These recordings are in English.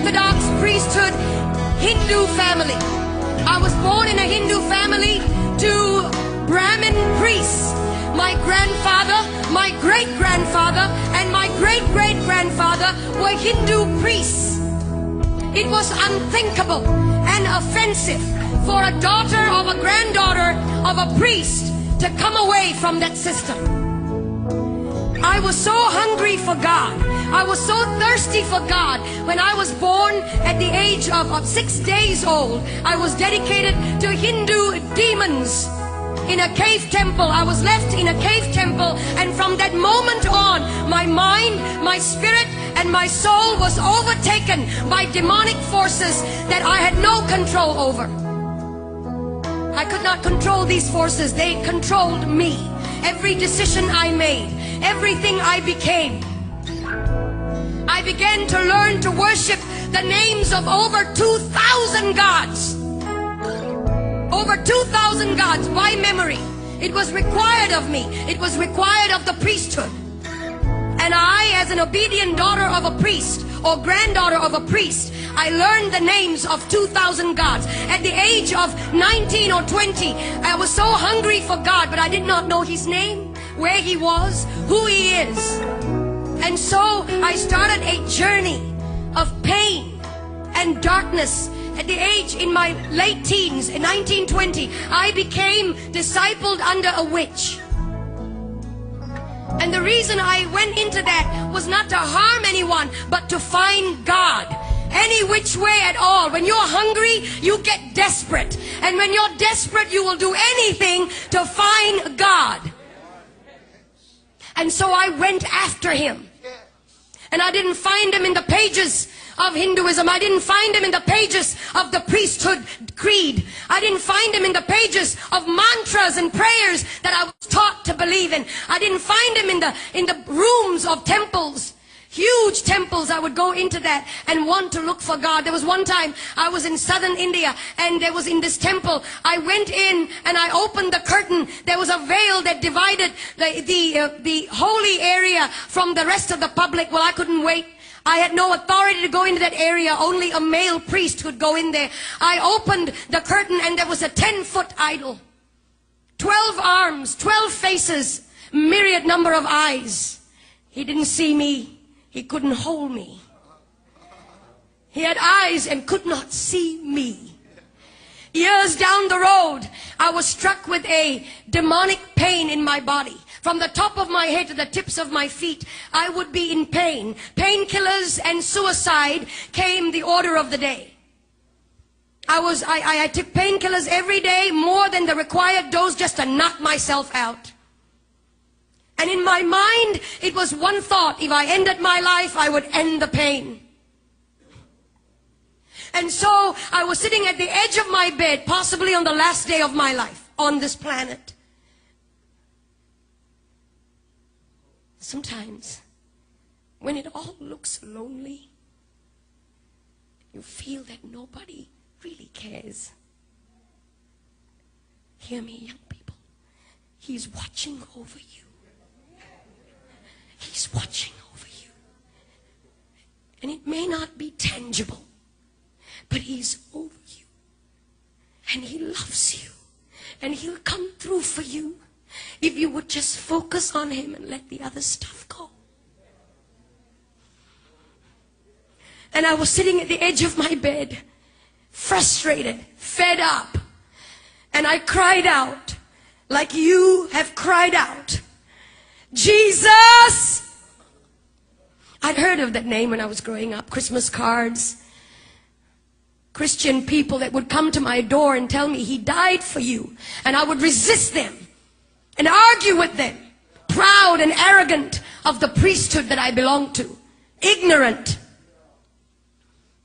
Orthodox priesthood Hindu family. I was born in a Hindu family to Brahmin priests. My grandfather, my great-grandfather, and my great-great-grandfather were Hindu priests. It was unthinkable and offensive for a daughter of a granddaughter of a priest to come away from that system. I was so hungry for God. I was so thirsty for God. When I was born at the age of 6 days old, I was dedicated to Hindu demons in a cave temple. I was left in a cave temple, and from that moment on, my mind, my spirit, and my soul was overtaken by demonic forces that I had no control over. I could not control these forces. They controlled me. Every decision I made, everything I became. I began to learn to worship the names of over 2,000 gods. Over 2,000 gods by memory. It was required of me. It was required of the priesthood. And I, as an obedient daughter of a priest or granddaughter of a priest, I learned the names of 2,000 gods. At the age of 19 or 20, I was so hungry for God, but I did not know His name, where He was, who He is. And so I started a journey of pain and darkness. At the age, in my late teens, in 1920, I became discipled under a witch. And the reason I went into that was not to harm anyone, but to find God. Any which way at all. When you're hungry, you get desperate. And when you're desperate, you will do anything to find God. And so I went after Him. And I didn't find Him in the pages of Hinduism. I didn't find Him in the pages of the priesthood creed. I didn't find Him in the pages of mantras and prayers that I was taught to believe in. I didn't find Him in the rooms of temples. Huge temples. I would go into that and want to look for God. There was one time I was in southern India, and there was in this temple. I went in and I opened the curtain. There was a veil that divided the holy area from the rest of the public. Well, I couldn't wait. I had no authority to go into that area. Only a male priest could go in there. I opened the curtain, and there was a 10-foot idol. 12 arms, 12 faces, myriad number of eyes. He didn't see me. He couldn't hold me. He had eyes and could not see me. Years down the road, I was struck with a demonic pain in my body. From the top of my head to the tips of my feet, I would be in pain. Painkillers and suicide came the order of the day. I took painkillers every day, more than the required dose, just to knock myself out. And in my mind, it was one thought: if I ended my life, I would end the pain. And so I was sitting at the edge of my bed, possibly on the last day of my life on this planet. Sometimes, when it all looks lonely, you feel that nobody really cares. Hear me, young people. He's watching over you. He's watching over you. And it may not be tangible, but He's over you. And He loves you. And He'll come through for you if you would just focus on Him and let the other stuff go. And I was sitting at the edge of my bed, frustrated, fed up. And I cried out like you have cried out. Jesus! I'd heard of that name when I was growing up. Christmas cards. Christian people that would come to my door and tell me He died for you. And I would resist them and argue with them. Proud and arrogant of the priesthood that I belonged to. Ignorant.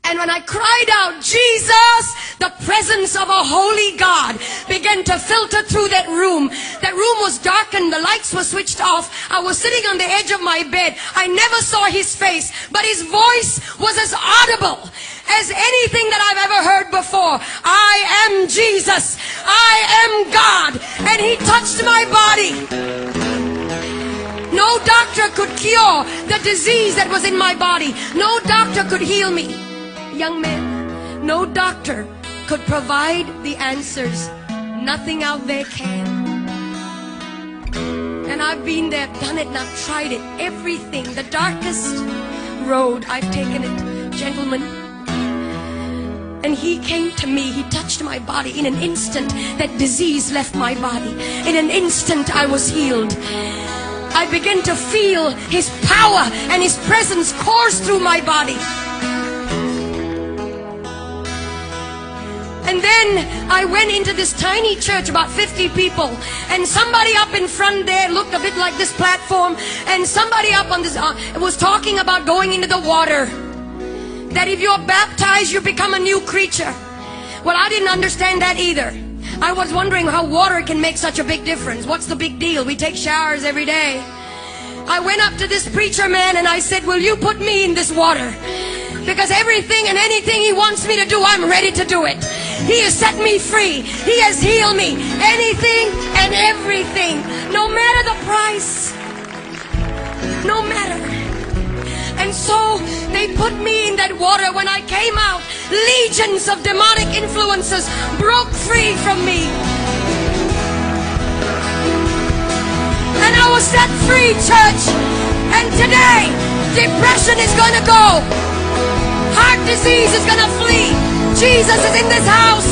And when I cried out, Jesus, the presence of a holy God began to filter through that room. That room was darkened. The lights were switched off. I was sitting on the edge of my bed. I never saw His face, but His voice was as audible as anything that I've ever heard before. I am Jesus. I am God. And He touched my body. No doctor could cure the disease that was in my body. No doctor could heal me. young man, no doctor could provide the answers. Nothing out there can. And I've been there, done it, and I've tried it. Everything, the darkest road, I've taken it. Gentlemen, and he came to me, he touched my body. In an instant, that disease left my body. In an instant, I was healed. I began to feel his power and his presence course through my body. And then I went into this tiny church, about 50 people, and somebody up in front there looked a bit like this platform, and somebody up on this was talking about going into the water. That if you're baptized, you become a new creature. Well, I didn't understand that either. I was wondering how water can make such a big difference. What's the big deal? We take showers every day. I went up to this preacher man and I said, will you put me in this water? Because everything and anything he wants me to do, I'm ready to do it. He has set me free. He has healed me. Anything and everything. No matter the price. No matter. And so they put me in that water. When I came out, legions of demonic influences broke free from me. And I was set free, church. And today, depression is going to go. Heart disease is going to flee. Jesus is in this house.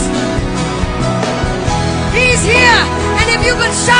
He's here. And if you can shout.